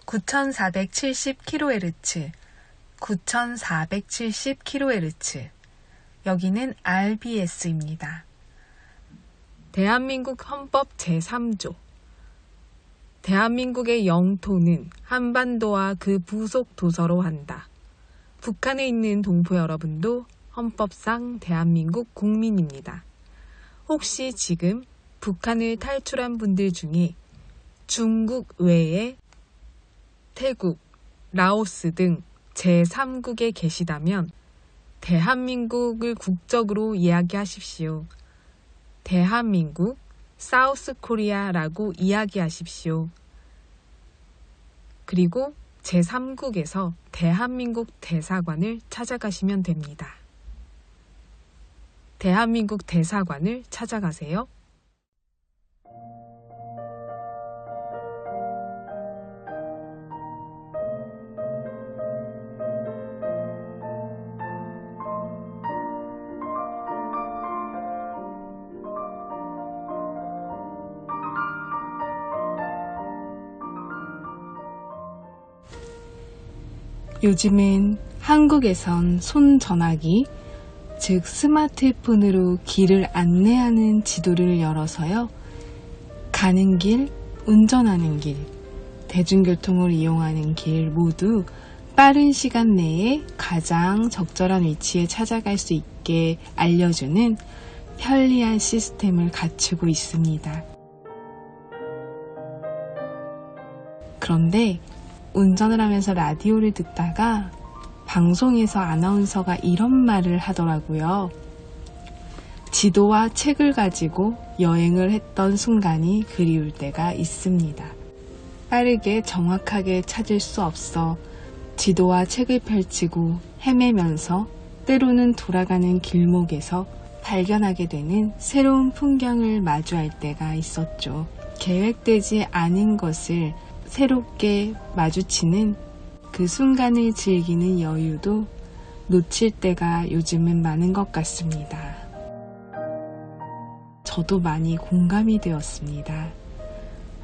9470kHz, 9470kHz. 여기는 RBS입니다. 대한민국 헌법 제3조. 대한민국의 영토는 한반도와 그 부속 도서로 한다. 북한에 있는 동포 여러분도 헌법상 대한민국 국민입니다. 혹시 지금 북한을 탈출한 분들 중에 중국 외에 태국, 라오스 등 제3국에 계시다면 대한민국을 국적으로 이야기하십시오. 대한민국, 사우스 코리아라고 이야기하십시오. 그리고 제3국에서 대한민국 대사관을 찾아가시면 됩니다. 대한민국 대사관을 찾아가세요. 요즘은 한국에선 손전화기, 즉 스마트폰으로 길을 안내하는 지도를 열어서요. 가는 길, 운전하는 길, 대중교통을 이용하는 길 모두 빠른 시간 내에 가장 적절한 위치에 찾아갈 수 있게 알려주는 편리한 시스템을 갖추고 있습니다. 그런데 운전을 하면서 라디오를 듣다가 방송에서 아나운서가 이런 말을 하더라고요. 지도와 책을 가지고 여행을 했던 순간이 그리울 때가 있습니다. 빠르게 정확하게 찾을 수 없어 지도와 책을 펼치고 헤매면서 때로는 돌아가는 길목에서 발견하게 되는 새로운 풍경을 마주할 때가 있었죠. 계획되지 않은 것을 새롭게 마주치는 그 순간을 즐기는 여유도 놓칠 때가 요즘은 많은 것 같습니다. 저도 많이 공감이 되었습니다.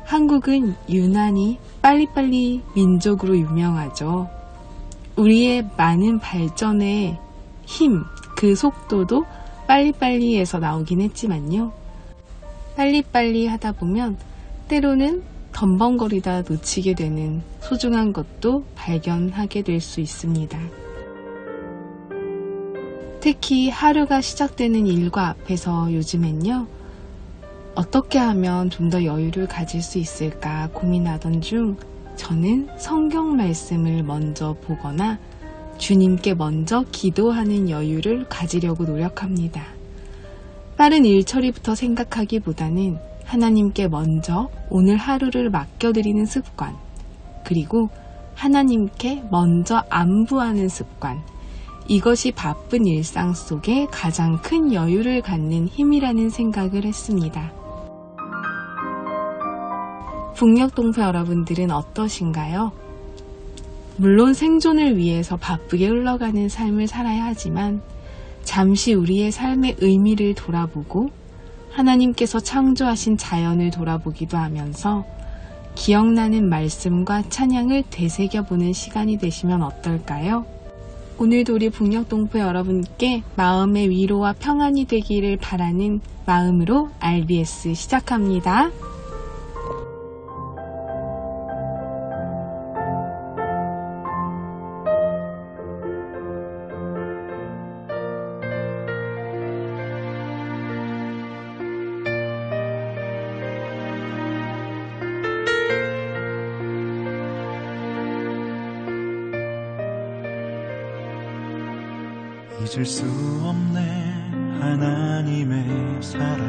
한국은 유난히 빨리빨리 민족으로 유명하죠. 우리의 많은 발전의 힘, 그 속도도 빨리빨리에서 나오긴 했지만요. 빨리빨리 하다 보면 때로는 덤벙거리다 놓치게 되는 소중한 것도 발견하게 될 수 있습니다. 특히 하루가 시작되는 일과 앞에서 요즘엔요. 어떻게 하면 좀 더 여유를 가질 수 있을까 고민하던 중 저는 성경 말씀을 먼저 보거나 주님께 먼저 기도하는 여유를 가지려고 노력합니다. 빠른 일 처리부터 생각하기보다는 하나님께 먼저 오늘 하루를 맡겨드리는 습관, 그리고 하나님께 먼저 안부하는 습관, 이것이 바쁜 일상 속에 가장 큰 여유를 갖는 힘이라는 생각을 했습니다. 북녘 동포 여러분들은 어떠신가요? 물론 생존을 위해서 바쁘게 흘러가는 삶을 살아야 하지만 잠시 우리의 삶의 의미를 돌아보고 하나님께서 창조하신 자연을 돌아보기도 하면서 기억나는 말씀과 찬양을 되새겨보는 시간이 되시면 어떨까요? 오늘도 우리 북녘 동포 여러분께 마음의 위로와 평안이 되기를 바라는 마음으로 RBS 시작합니다. 잊을 수 없네 하나님의 사랑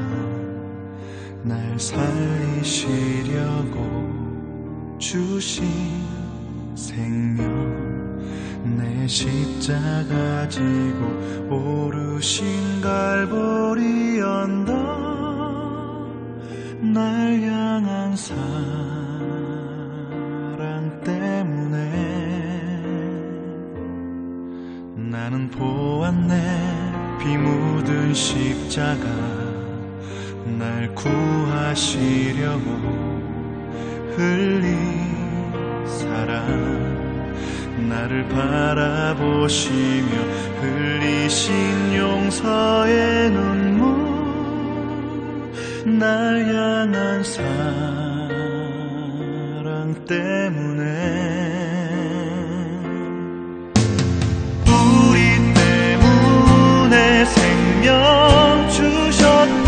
날 살리시려고 주신 생명 내 십자가 지고 오르신 갈보리 언덕 날 향한 사랑 때문에 나는 보았네 피 묻은 십자가 날 구하시려고 흘린 사랑 나를 바라보시며 흘리신 용서의 눈물 날 향한 사랑 때문에 우리 때문에 생명 주셨고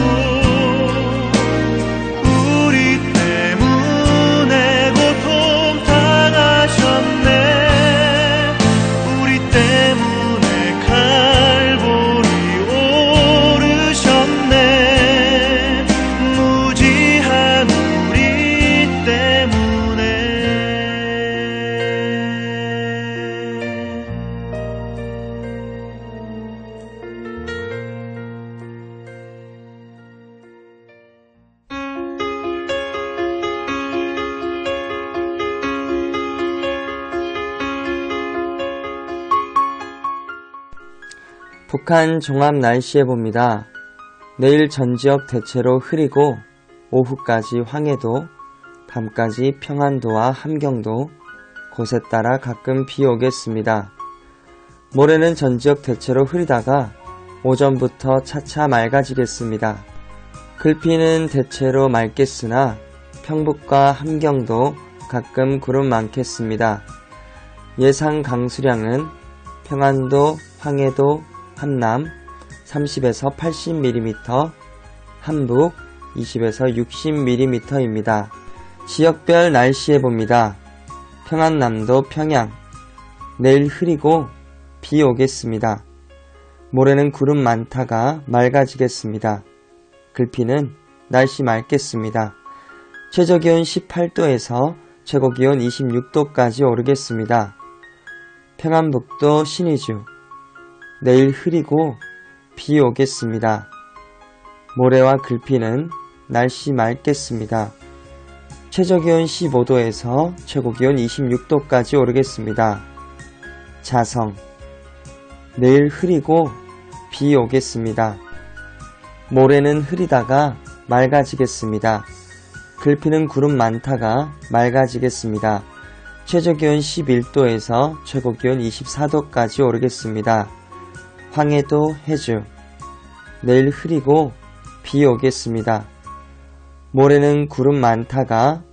우리 때문에 고통 당하셨네 우리 때문에 갈보리 오르셨네 무지한 우리 때문에 북한 종합 날씨예보입니다. 내일 전 지역 대체로 흐리고 오후까지 황해도, 밤까지 평안도와 함경도, 곳에 따라 가끔 비 오겠습니다. 모레는 전 지역 대체로 흐리다가 오전부터 차차 맑아지겠습니다. 글피는 대체로 맑겠으나 평북과 함경도 가끔 구름 많겠습니다. 예상 강수량은 평안도, 황해도, 함남 30에서 80mm, 함북 20에서 60mm입니다. 지역별 날씨예보입니다. 평안남도 평양 내일 흐리고 비 오겠습니다. 모레는 구름 많다가 맑아지겠습니다. 글피는 날씨 맑겠습니다. 최저기온 18도에서 최고기온 26도까지 오르겠습니다. 평안북도 신의주 내일 흐리고 비 오겠습니다. 모레와 글피는 날씨 맑겠습니다. 최저기온 15도에서 최고기온 26도까지 오르겠습니다. 자성 내일 흐리고 비 오겠습니다. 모레는 흐리다가 맑아지겠습니다. 글피는 구름 많다가 맑아지겠습니다. 최저기온 11도에서 최고기온 24도까지 오르겠습니다. 황해도 해주 내일 흐리고 비 오겠습니다. 모레는 구름 많다가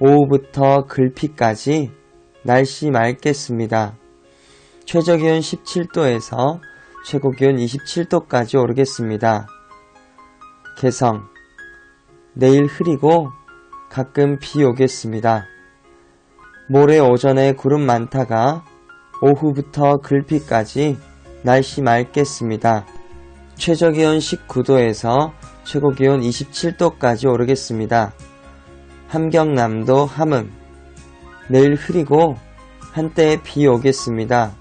오후부터 글피까지 날씨 맑겠습니다. 최저기온 17도에서 최고기온 27도까지 오르겠습니다. 개성 내일 흐리고 가끔 비 오겠습니다. 모레 오전에 구름 많다가 오후부터 글피까지 날씨 맑겠습니다. 최저기온 19도에서 최고기온 27도까지 오르겠습니다. 함경남도 함흥 내일 흐리고 한때 비 오겠습니다.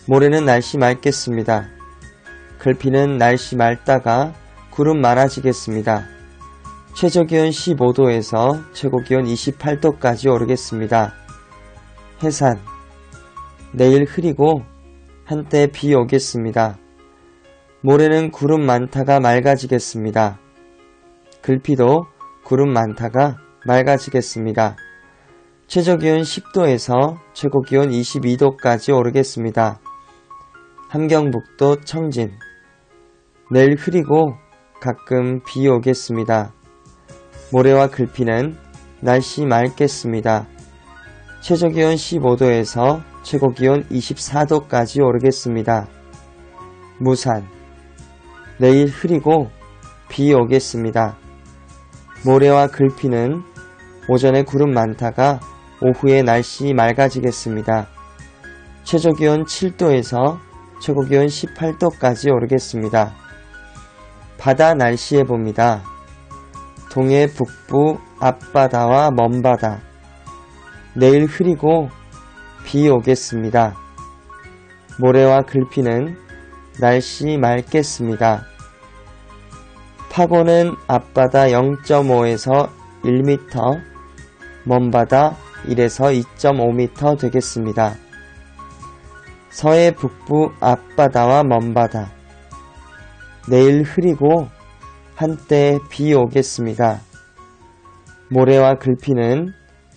모레는 날씨 맑겠습니다. 글피는 날씨 맑다가 구름 많아지겠습니다. 최저기온 15도에서 최고기온 28도까지 오르겠습니다. 해산 내일 흐리고 한때 비 오겠습니다. 모레는 구름 많다가 맑아지겠습니다. 글피도 구름 많다가 맑아지겠습니다. 최저기온 10도에서 최고기온 22도까지 오르겠습니다. 함경북도 청진 내일 흐리고 가끔 비 오겠습니다. 모레와 글피는 날씨 맑겠습니다. 최저기온 15도에서 최고기온 24도까지 오르겠습니다. 무산 내일 흐리고 비 오겠습니다. 모레와 글피는 오전에 구름 많다가 오후에 날씨 맑아지겠습니다. 최저기온 7도에서 최고기온 18도까지 오르겠습니다. 바다 날씨예보입니다. 동해 북부 앞바다와 먼바다 내일 흐리고 비 오겠습니다. 모레와 글피는 날씨 맑겠습니다. 파고는 앞바다 0.5에서 1m, 먼바다 1에서 2.5m 되겠습니다. 서해 북부 앞바다와 먼바다 내일 흐리고 한때 비 오겠습니다. 모레와 글피는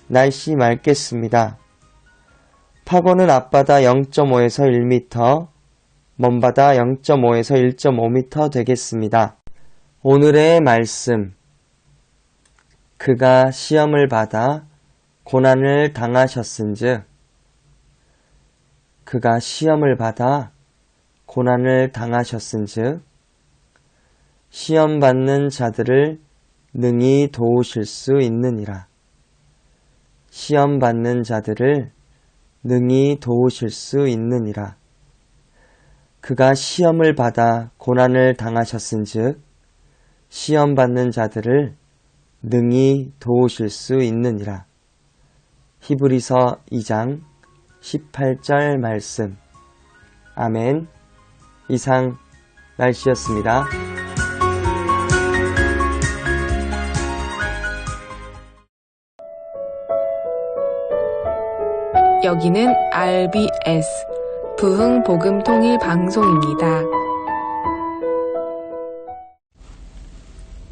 날씨 맑겠습니다. 파고는 앞바다 0.5에서 1m, 먼바다 0.5에서 1.5m 되겠습니다. 오늘의 말씀. 그가 시험을 받아 고난을 당하셨은즉, 그가 시험을 받아 고난을 당하셨은즉, 시험 받는 자들을 능히 도우실 수 있느니라. 시험 받는 자들을 능히 도우실 수 있느니라. 그가 시험을 받아 고난을 당하셨은즉, 시험 받는 자들을 능히 도우실 수 있느니라. 히브리서 2장 18절 말씀. 아멘. 이상 날씨였습니다. 여기는 RBS 부흥복음통일방송입니다.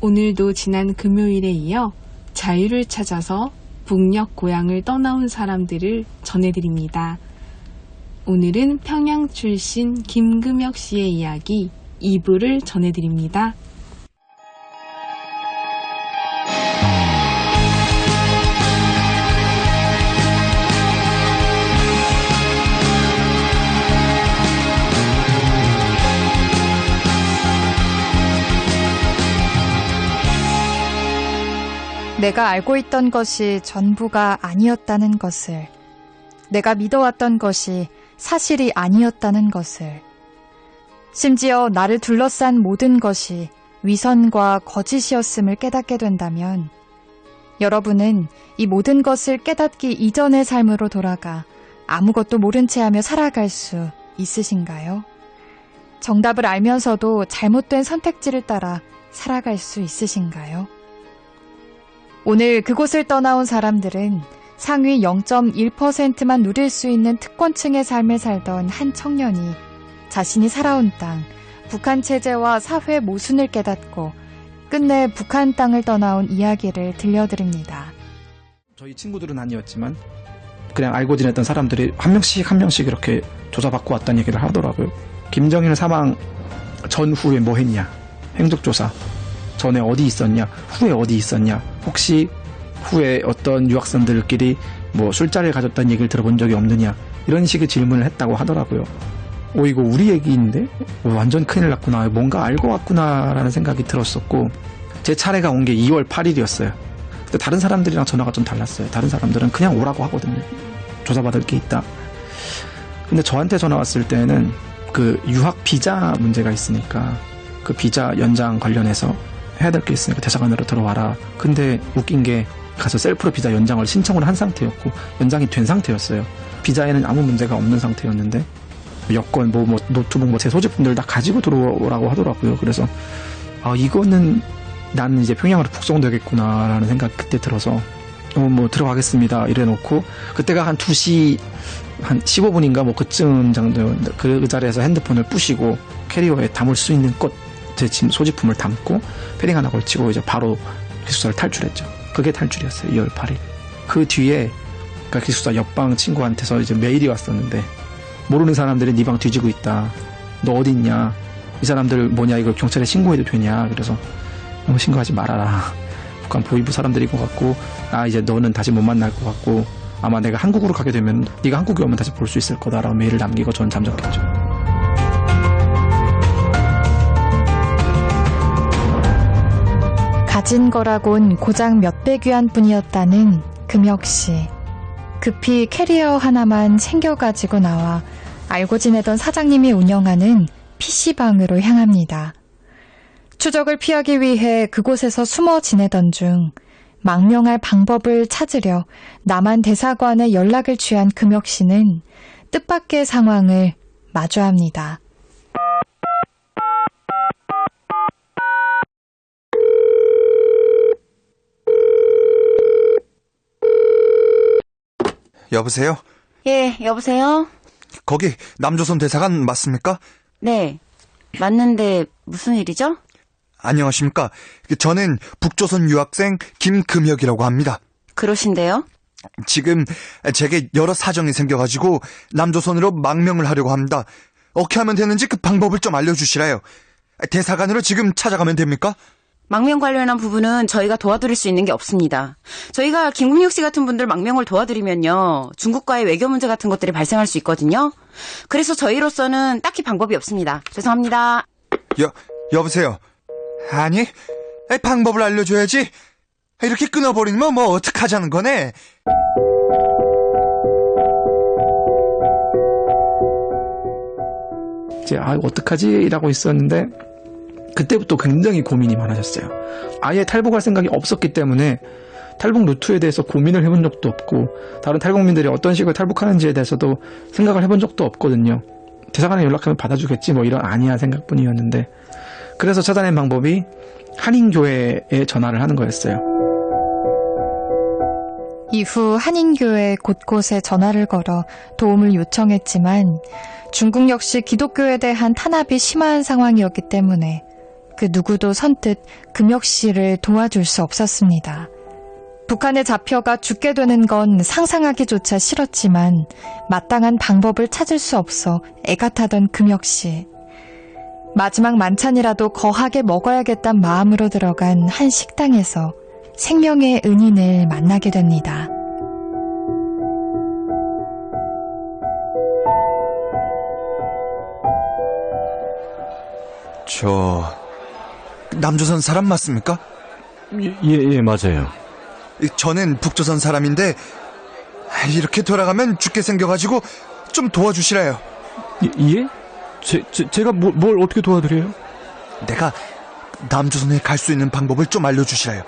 오늘도 지난 금요일에 이어 자유를 찾아서 북녘 고향을 떠나온 사람들을 전해드립니다. 오늘은 평양 출신 김금혁 씨의 이야기 2부를 전해드립니다. 내가 알고 있던 것이 전부가 아니었다는 것을, 내가 믿어왔던 것이 사실이 아니었다는 것을, 심지어 나를 둘러싼 모든 것이 위선과 거짓이었음을 깨닫게 된다면, 여러분은 이 모든 것을 깨닫기 이전의 삶으로 돌아가 아무것도 모른 채 하며 살아갈 수 있으신가요? 정답을 알면서도 잘못된 선택지를 따라 살아갈 수 있으신가요? 오늘 그곳을 떠나온 사람들은 상위 0.1%만 누릴 수 있는 특권층의 삶을 살던 한 청년이 자신이 살아온 땅, 북한 체제와 사회 모순을 깨닫고 끝내 북한 땅을 떠나온 이야기를 들려드립니다. 저희 친구들은 아니었지만 그냥 알고 지냈던 사람들이 한 명씩 이렇게 조사받고 왔다는 얘기를 하더라고요. 김정일 사망 전후에 뭐 했냐, 행적조사 전에 어디 있었냐, 후에 어디 있었냐, 혹시 후에 어떤 유학생들끼리 뭐 술자리를 가졌다는 얘기를 들어본 적이 없느냐, 이런 식의 질문을 했다고 하더라고요. 이거 우리 얘기인데 완전 큰일 났구나, 뭔가 알고 왔구나라는 생각이 들었었고, 제 차례가 온 게 2월 8일이었어요. 근데 다른 사람들이랑 전화가 좀 달랐어요. 다른 사람들은 그냥 오라고 하거든요. 조사받을 게 있다. 근데 저한테 전화 왔을 때는 그 유학 비자 문제가 있으니까 그 비자 연장 관련해서 해야 될 게 있으니까 대사관으로 들어와라. 근데 웃긴 게 가서 셀프로 비자 연장을 신청을 한 상태였고 연장이 된 상태였어요. 비자에는 아무 문제가 없는 상태였는데 여권, 노트북, 제 소지품들 다 가지고 들어오라고 하더라고요. 그래서 이거는 나는 이제 평양으로 북송되겠구나라는 생각이 그때 들어서 들어가겠습니다 이래놓고, 그때가 한 2시 한 15분인가 그쯤 정도, 그 자리에서 핸드폰을 부시고 캐리어에 담을 수 있는 것, 제 소지품을 담고 패딩 하나 걸치고 이제 바로 기숙사를 탈출했죠. 그게 탈출이었어요. 2월 8일. 그 뒤에 그러니까 기숙사 옆방 친구한테서 이제 메일이 왔었는데, 모르는 사람들이 네 방 뒤지고 있다, 너 어디 있냐, 이 사람들 뭐냐, 이걸 경찰에 신고해도 되냐. 그래서 신고하지 말아라, 북한 보위부 사람들인 것 같고, 이제 너는 다시 못 만날 것 같고, 아마 내가 한국으로 가게 되면 네가 한국에 오면 다시 볼 수 있을 거다라고 메일을 남기고 전 잠적했죠. 가진 거라곤 고작 몇백 위안 뿐이었다는 금혁씨. 급히 캐리어 하나만 챙겨가지고 나와 알고 지내던 사장님이 운영하는 PC방으로 향합니다. 추적을 피하기 위해 그곳에서 숨어 지내던 중 망명할 방법을 찾으려 남한 대사관에 연락을 취한 금혁씨는 뜻밖의 상황을 마주합니다. 여보세요? 예, 여보세요? 거기 남조선 대사관 맞습니까? 네, 맞는데 무슨 일이죠? 안녕하십니까? 저는 북조선 유학생 김금혁이라고 합니다. 그러신데요? 지금 제게 여러 사정이 생겨가지고 남조선으로 망명을 하려고 합니다. 어떻게 하면 되는지 그 방법을 좀 알려주시라요. 대사관으로 지금 찾아가면 됩니까? 망명 관련한 부분은 저희가 도와드릴 수 있는 게 없습니다. 저희가 김국육 씨 같은 분들 망명을 도와드리면요, 중국과의 외교 문제 같은 것들이 발생할 수 있거든요. 그래서 저희로서는 딱히 방법이 없습니다. 죄송합니다. 여보세요. 아니, 방법을 알려줘야지. 이렇게 끊어버리면 뭐 어떡하자는 거네. 이제 어떡하지? 라고 있었는데 그때부터 굉장히 고민이 많아졌어요. 아예 탈북할 생각이 없었기 때문에 탈북 루트에 대해서 고민을 해본 적도 없고, 다른 탈북민들이 어떤 식으로 탈북하는지에 대해서도 생각을 해본 적도 없거든요. 대사관에 연락하면 받아주겠지 뭐 이런 아니야 생각뿐이었는데, 그래서 찾아낸 방법이 한인교회에 전화를 하는 거였어요. 이후 한인교회 곳곳에 전화를 걸어 도움을 요청했지만 중국 역시 기독교에 대한 탄압이 심한 상황이었기 때문에 그 누구도 선뜻 금혁 씨를 도와줄 수 없었습니다. 북한에 잡혀가 죽게 되는 건 상상하기조차 싫었지만 마땅한 방법을 찾을 수 없어 애가 타던 금혁 씨. 마지막 만찬이라도 거하게 먹어야겠다는 마음으로 들어간 한 식당에서 생명의 은인을 만나게 됩니다. 저 남조선 사람 맞습니까? 예, 맞아요. 저는 북조선 사람인데 이렇게 돌아가면 죽게 생겨가지고 좀 도와주시라요. 예? 제가 뭘 어떻게 도와드려요? 내가 남조선에 갈 수 있는 방법을 좀 알려주시라요.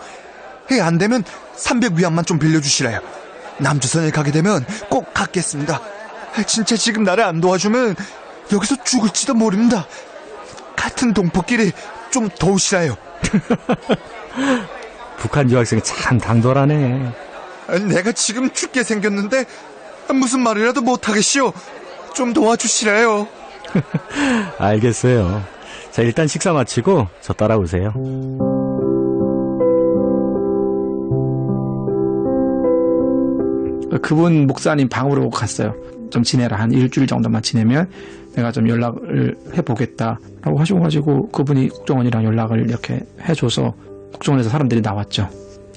안 되면 300위안만 좀 빌려주시라요. 남조선에 가게 되면 꼭 갚겠습니다. 진짜 지금 나를 안 도와주면 여기서 죽을지도 모릅니다. 같은 동포끼리 좀 도우시라요. 북한 유학생이 참 당돌하네. 내가 지금 죽게 생겼는데 무슨 말이라도 못하겠시오. 좀 도와주시라요. 알겠어요. 자, 일단 식사 마치고 저 따라오세요. 그분 목사님 방으로 갔어요. 좀 지내라. 한 일주일 정도만 지내면 내가 좀 연락을 해보겠다라고 하셔가지고 그분이 국정원이랑 연락을 이렇게 해줘서 국정원에서 사람들이 나왔죠.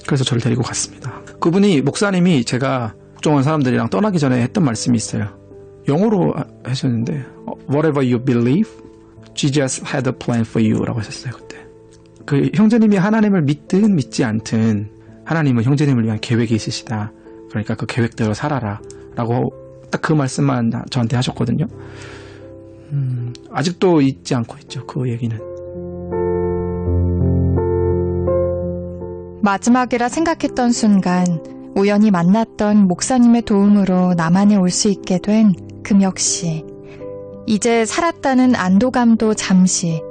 그래서 저를 데리고 갔습니다. 그분이, 목사님이 제가 국정원 사람들이랑 떠나기 전에 했던 말씀이 있어요. 영어로 하셨는데 Whatever you believe, Jesus had a plan for you 라고 하셨어요. 그때 그 형제님이 하나님을 믿든 믿지 않든 하나님은 형제님을 위한 계획이 있으시다. 그러니까 그 계획대로 살아라 라고 딱 그 말씀만 저한테 하셨거든요. 아직도 잊지 않고 있죠, 그 얘기는. 마지막이라 생각했던 순간 우연히 만났던 목사님의 도움으로 남한에 올 수 있게 된 금혁 씨. 이제 살았다는 안도감도 잠시.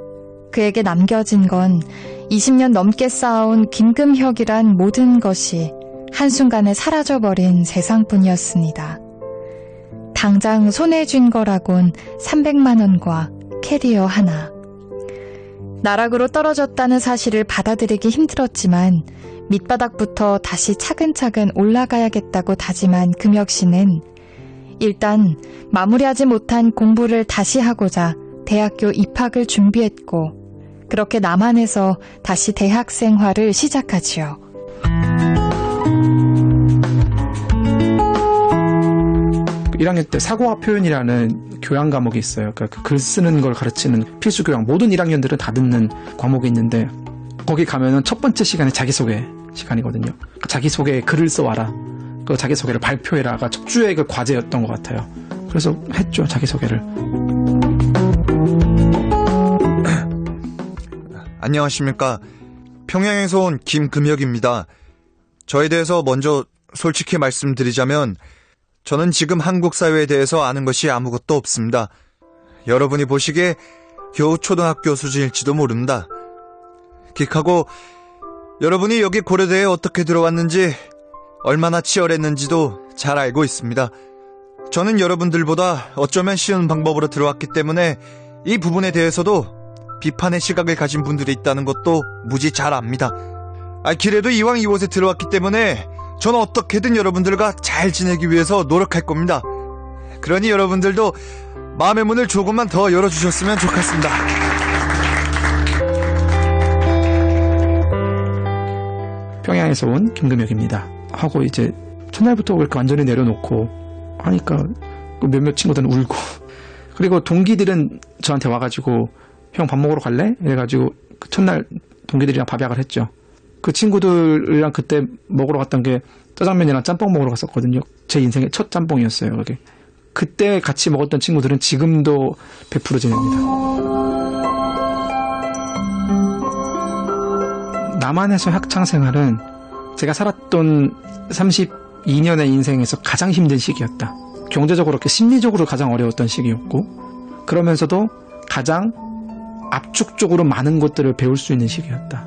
그에게 남겨진 건 20년 넘게 쌓아온 김금혁이란 모든 것이 한순간에 사라져버린 세상뿐이었습니다. 당장 손에 쥔 거라곤 300만 원과 캐리어 하나. 나락으로 떨어졌다는 사실을 받아들이기 힘들었지만 밑바닥부터 다시 차근차근 올라가야겠다고 다짐한 금혁 씨는 일단 마무리하지 못한 공부를 다시 하고자 대학교 입학을 준비했고, 그렇게 남한에서 다시 대학 생활을 시작하지요. 그 1학년 때 사고와 표현이라는 교양 과목이 있어요. 그러니까 글 쓰는 걸 가르치는 필수 교양. 모든 1학년들은 다 듣는 과목이 있는데 거기 가면은 첫 번째 시간이 자기소개 시간이거든요. 자기소개에 글을 써와라. 그 자기소개를 발표해라가 척주의 그 과제였던 것 같아요. 그래서 했죠, 자기소개를. 안녕하십니까. 평양에서 온 김금혁입니다. 저에 대해서 먼저 솔직히 말씀드리자면 저는 지금 한국 사회에 대해서 아는 것이 아무것도 없습니다. 여러분이 보시기에 겨우 초등학교 수준일지도 모릅니다. 기하고 여러분이 여기 고려대에 어떻게 들어왔는지, 얼마나 치열했는지도 잘 알고 있습니다. 저는 여러분들보다 어쩌면 쉬운 방법으로 들어왔기 때문에 이 부분에 대해서도 비판의 시각을 가진 분들이 있다는 것도 무지 잘 압니다. 길에도 이왕 이곳에 들어왔기 때문에 저는 어떻게든 여러분들과 잘 지내기 위해서 노력할 겁니다. 그러니 여러분들도 마음의 문을 조금만 더 열어주셨으면 좋겠습니다. 평양에서 온 김금혁입니다. 하고 이제 첫날부터 그렇게 완전히 내려놓고 하니까 몇몇 친구들은 울고 그리고 동기들은 저한테 와가지고 형 밥 먹으러 갈래? 이래가지고 그 첫날 동기들이랑 밥약을 했죠. 그 친구들이랑 그때 먹으러 갔던 게 짜장면이랑 짬뽕 먹으러 갔었거든요. 제 인생의 첫 짬뽕이었어요. 그게. 그때 같이 먹었던 친구들은 지금도 100% 지냅니다. 남한에서 학창생활은 제가 살았던 32년의 인생에서 가장 힘든 시기였다. 경제적으로 그렇게 심리적으로 가장 어려웠던 시기였고 그러면서도 가장 압축적으로 많은 것들을 배울 수 있는 시기였다.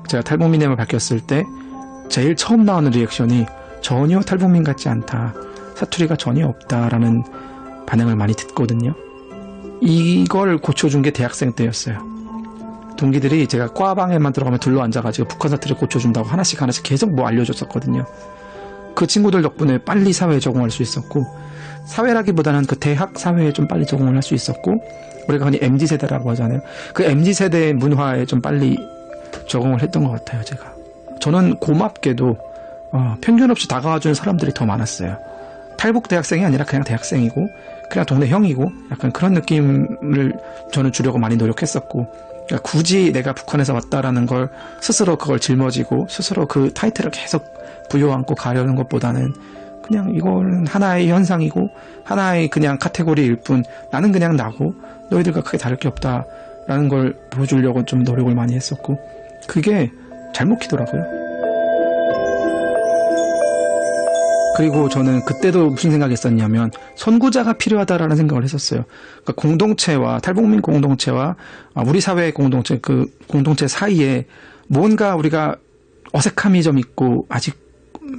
제가 탈북민임을 밝혔을 때 제일 처음 나오는 리액션이 전혀 탈북민 같지 않다. 사투리가 전혀 없다라는 반응을 많이 듣거든요. 이걸 고쳐준 게 대학생 때였어요. 동기들이 제가 과방에만 들어가면 둘러앉아가지고 북한 사투리 고쳐준다고 하나씩 계속 뭐 알려줬었거든요. 그 친구들 덕분에 빨리 사회에 적응할 수 있었고 사회라기보다는 그 대학 사회에 좀 빨리 적응을 할 수 있었고 우리가 흔히 MZ세대라고 하잖아요. 그 MZ세대의 문화에 좀 빨리 적응을 했던 것 같아요. 제가. 저는 고맙게도 편견 없이 다가와주는 사람들이 더 많았어요. 탈북 대학생이 아니라 그냥 대학생이고 그냥 동네 형이고 약간 그런 느낌을 저는 주려고 많이 노력했었고 그러니까 굳이 내가 북한에서 왔다라는 걸 스스로 그걸 짊어지고 스스로 그 타이틀을 계속 부여안고 가려는 것보다는 그냥 이거는 하나의 현상이고 하나의 그냥 카테고리일 뿐 나는 그냥 나고 너희들과 크게 다를 게 없다라는 걸 보여주려고 좀 노력을 많이 했었고 그게 잘 먹히더라고요. 그리고 저는 그때도 무슨 생각했었냐면 선구자가 필요하다라는 생각을 했었어요. 그러니까 공동체와 탈북민 공동체와 우리 사회의 공동체 그 공동체 사이에 뭔가 우리가 어색함이 좀 있고 아직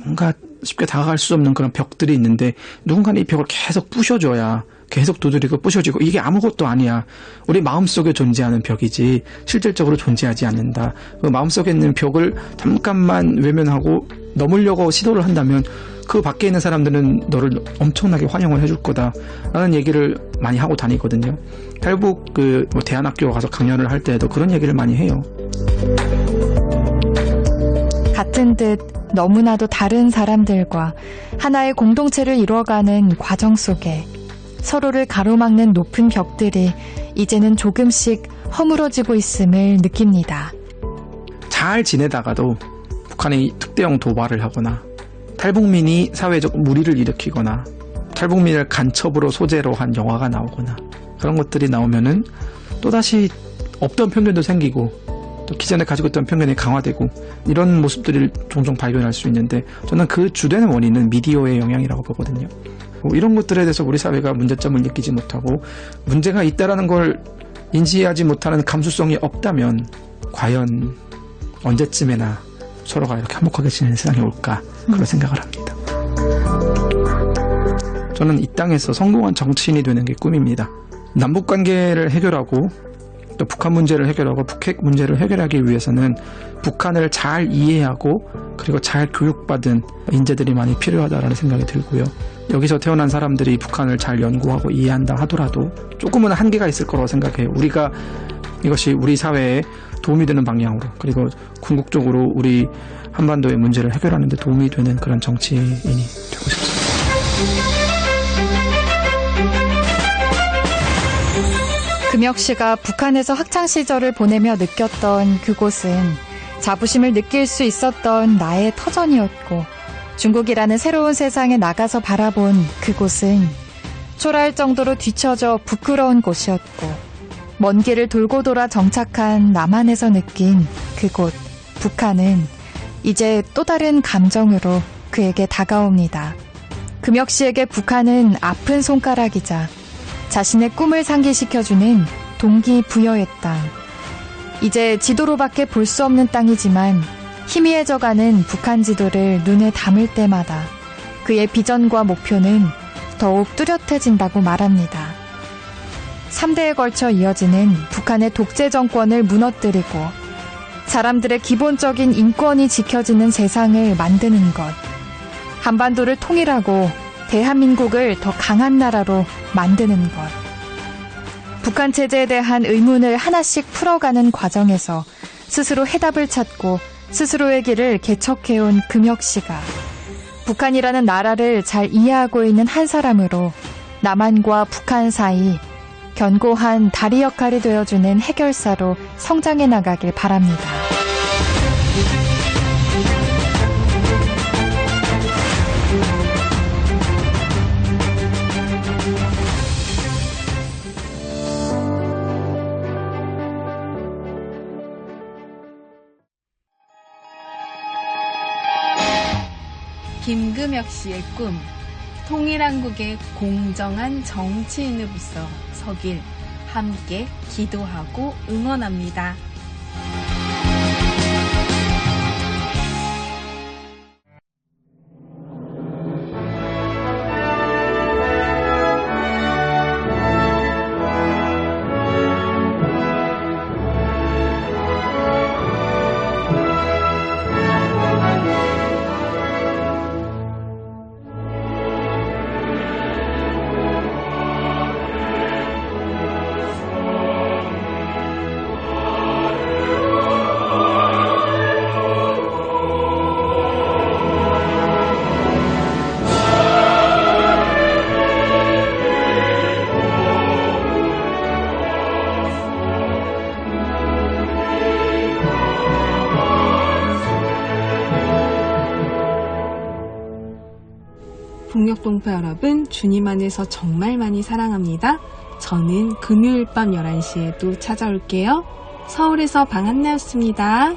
뭔가 쉽게 다가갈 수 없는 그런 벽들이 있는데 누군가는 이 벽을 계속 부셔줘야 계속 두드리고 부셔지고 이게 아무것도 아니야. 우리 마음속에 존재하는 벽이지 실질적으로 존재하지 않는다. 그 마음속에 있는 벽을 잠깐만 외면하고 넘으려고 시도를 한다면 그 밖에 있는 사람들은 너를 엄청나게 환영을 해줄 거다라는 얘기를 많이 하고 다니거든요. 탈북 대안학교 가서 강연을 할 때에도 그런 얘기를 많이 해요. 같은 듯 너무나도 다른 사람들과 하나의 공동체를 이루어가는 과정 속에 서로를 가로막는 높은 벽들이 이제는 조금씩 허물어지고 있음을 느낍니다. 잘 지내다가도 북한이 특대형 도발을 하거나 탈북민이 사회적 물의를 일으키거나 탈북민을 간첩으로 소재로 한 영화가 나오거나 그런 것들이 나오면은 또다시 없던 편견도 생기고 또 기존에 가지고 있던 편견이 강화되고 이런 모습들을 종종 발견할 수 있는데 저는 그 주된 원인은 미디어의 영향이라고 보거든요. 이런 것들에 대해서 우리 사회가 문제점을 느끼지 못하고 문제가 있다라는 걸 인지하지 못하는 감수성이 없다면 과연 언제쯤에나 서로가 이렇게 화목하게 지내는 세상이 올까 그런 생각을 합니다. 저는 이 땅에서 성공한 정치인이 되는 게 꿈입니다. 남북관계를 해결하고 또 북한 문제를 해결하고 북핵 문제를 해결하기 위해서는 북한을 잘 이해하고 그리고 잘 교육받은 인재들이 많이 필요하다라는 생각이 들고요. 여기서 태어난 사람들이 북한을 잘 연구하고 이해한다 하더라도 조금은 한계가 있을 거라고 생각해요. 우리가 이것이 우리 사회에 도움이 되는 방향으로 그리고 궁극적으로 우리 한반도의 문제를 해결하는 데 도움이 되는 그런 정치인이 되고 싶습니다. 금혁 씨가 북한에서 학창시절을 보내며 느꼈던 그곳은 자부심을 느낄 수 있었던 나의 터전이었고 중국이라는 새로운 세상에 나가서 바라본 그곳은 초라할 정도로 뒤처져 부끄러운 곳이었고 먼 길을 돌고 돌아 정착한 남한에서 느낀 그곳 북한은 이제 또 다른 감정으로 그에게 다가옵니다. 금혁 씨에게 북한은 아픈 손가락이자 자신의 꿈을 상기시켜주는 동기부여의 땅. 이제 지도로밖에 볼 수 없는 땅이지만 희미해져가는 북한 지도를 눈에 담을 때마다 그의 비전과 목표는 더욱 뚜렷해진다고 말합니다. 3대에 걸쳐 이어지는 북한의 독재 정권을 무너뜨리고 사람들의 기본적인 인권이 지켜지는 세상을 만드는 것. 한반도를 통일하고 대한민국을 더 강한 나라로 만드는 것. 북한 체제에 대한 의문을 하나씩 풀어가는 과정에서 스스로 해답을 찾고 스스로의 길을 개척해온 금혁 씨가 북한이라는 나라를 잘 이해하고 있는 한 사람으로 남한과 북한 사이 견고한 다리 역할이 되어주는 해결사로 성장해 나가길 바랍니다. 김금혁 씨의 꿈, 통일한국의 공정한 정치인으로서 서길 함께 기도하고 응원합니다. 북녘동포 여러분, 주님 안에서 정말 많이 사랑합니다. 저는 금요일 밤 11시에 또 찾아올게요. 서울에서 방한나였습니다.